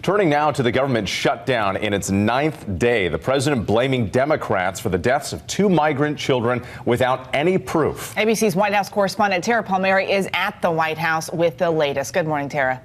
Turning now to the government shutdown in its 9th day, the president blaming Democrats for the deaths of 2 migrant children without any proof. ABC's White House correspondent Tara Palmieri is at the White House with the latest. Good morning, Tara.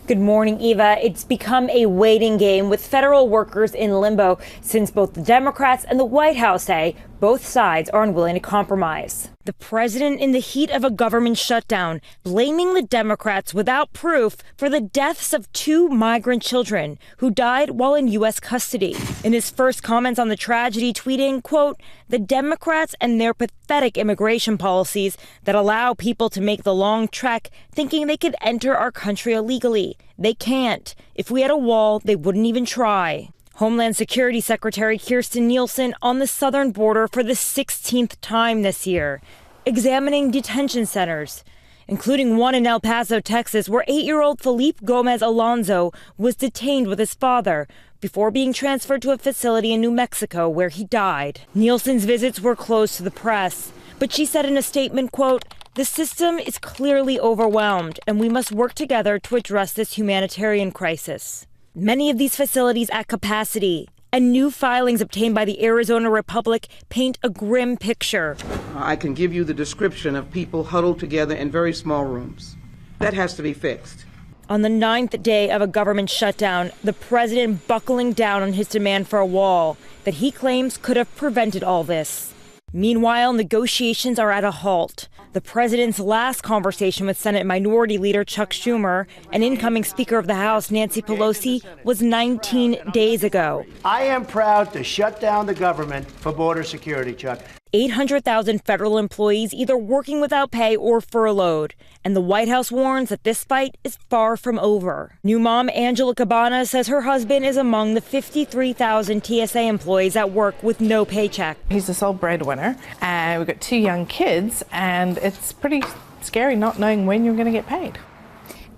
Good morning, Eva. It's become a waiting game with federal workers in limbo since both the Democrats and the White House say both sides are unwilling to compromise. The president, in the heat of a government shutdown, blaming the Democrats without proof for the deaths of 2 migrant children who died while in U.S. custody. In his first comments on the tragedy, tweeting, quote, "The Democrats and their pathetic immigration policies that allow people to make the long trek thinking they could enter our country illegally. They can't. If we had a wall, they wouldn't even try." Homeland Security Secretary Kirstjen Nielsen on the southern border for the 16th time this year, examining detention centers, including one in El Paso, Texas, where 8-year-old Felipe Gomez Alonso was detained with his father before being transferred to a facility in New Mexico where he died. Nielsen's visits were closed to the press, but she said in a statement, quote, "The system is clearly overwhelmed, and we must work together to address this humanitarian crisis." Many of these facilities at capacity, and new filings obtained by the Arizona Republic paint a grim picture. I can give you the description of people huddled together in very small rooms. That has to be fixed. On the 9th day of a government shutdown, the president buckling down on his demand for a wall that he claims could have prevented all this. Meanwhile, negotiations are at a halt. The president's last conversation with Senate Minority Leader Chuck Schumer and incoming Speaker of the House Nancy Pelosi was 19 days ago. I am proud to shut down the government for border security, Chuck. 800,000 federal employees either working without pay or furloughed. And the White House warns that this fight is far from over. New mom Angela Cabana says her husband is among the 53,000 TSA employees at work with no paycheck. He's the sole breadwinner, and we've got 2 young kids, and it's pretty scary not knowing when you're going to get paid.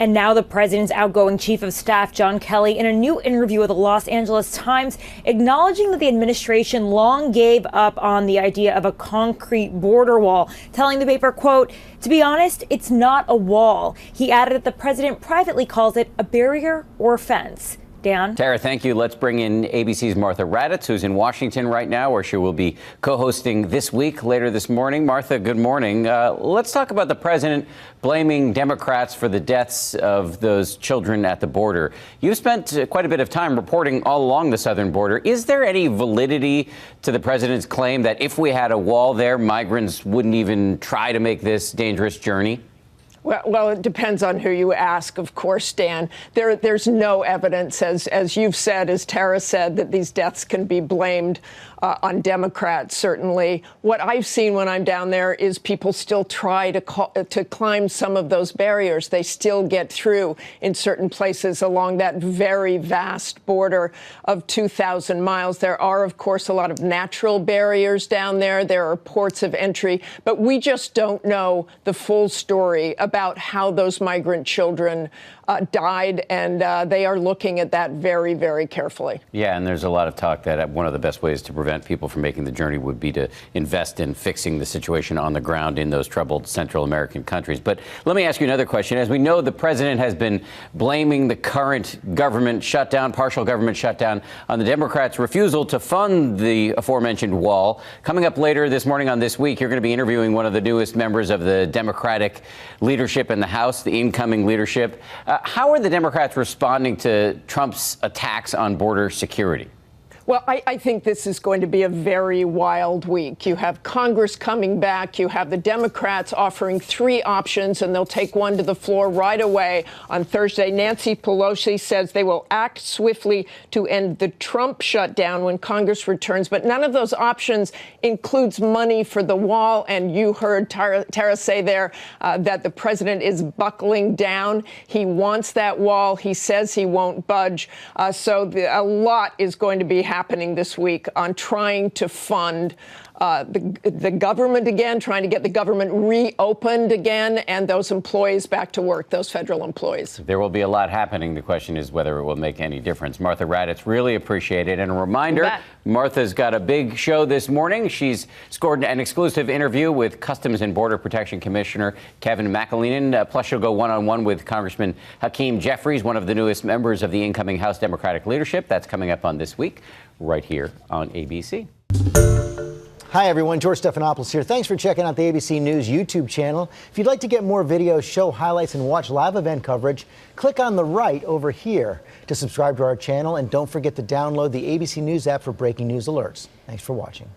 And now the president's outgoing chief of staff, John Kelly, in a new interview with the Los Angeles Times, acknowledging that the administration long gave up on the idea of a concrete border wall, telling the paper, quote, "To be honest, it's not a wall." He added that the president privately calls it a barrier or fence. Dan? Tara, thank you. Let's bring in ABC's Martha Raddatz, who's in Washington right now, where she will be co-hosting This Week later this morning. Martha, good morning. Let's talk about the president blaming Democrats for the deaths of those children at the border. You've spent quite a bit of time reporting all along the southern border. Is there any validity to the president's claim that if we had a wall there, migrants wouldn't even try to make this dangerous journey? Well, it depends on who you ask, of course, Dan. There's no evidence, as you've said, as Tara said, that these deaths can be blamed on Democrats, certainly. What I've seen when I'm down there is people still try to climb some of those barriers. They still get through in certain places along that very vast border of 2,000 miles. There are, of course, a lot of natural barriers down there. There are ports of entry, but we just don't know the full story about how those migrant children died, and they are looking at that very, very carefully. Yeah, and there's a lot of talk that one of the best ways to prevent people from making the journey would be to invest in fixing the situation on the ground in those troubled Central American countries. But let me ask you another question. As we know, the president has been blaming the current government shutdown, partial government shutdown, on the Democrats' refusal to fund the aforementioned wall. Coming up later this morning on This Week, you're going to be interviewing one of the newest members of the Democratic leadership in the House, the incoming leadership. How are the Democrats responding to Trump's attacks on border security? Well, I think this is going to be a very wild week. You have Congress coming back. You have the Democrats offering 3 options, and they'll take one to the floor right away on Thursday. Nancy Pelosi says they will act swiftly to end the Trump shutdown when Congress returns. But none of those options includes money for the wall. And you heard Tara say there that the president is buckling down. He wants that wall. He says he won't budge. So a lot is going to be happening this week on trying to fund the government again, trying to get the government reopened again, and those employees back to work, those federal employees. There will be a lot happening. The question is whether it will make any difference. Martha Raddatz, really appreciate it. And a reminder, Martha's got a big show this morning. She's scored an exclusive interview with Customs and Border Protection Commissioner Kevin McAleenan. Plus, she'll go one-on-one with Congressman Hakeem Jeffries, one of the newest members of the incoming House Democratic leadership. That's coming up on This Week, right here on ABC. Hi, everyone. George Stephanopoulos here. Thanks for checking out the ABC News YouTube channel. If you'd like to get more videos, show highlights, and watch live event coverage, click on the right over here to subscribe to our channel. And don't forget to download the ABC News app for breaking news alerts. Thanks for watching.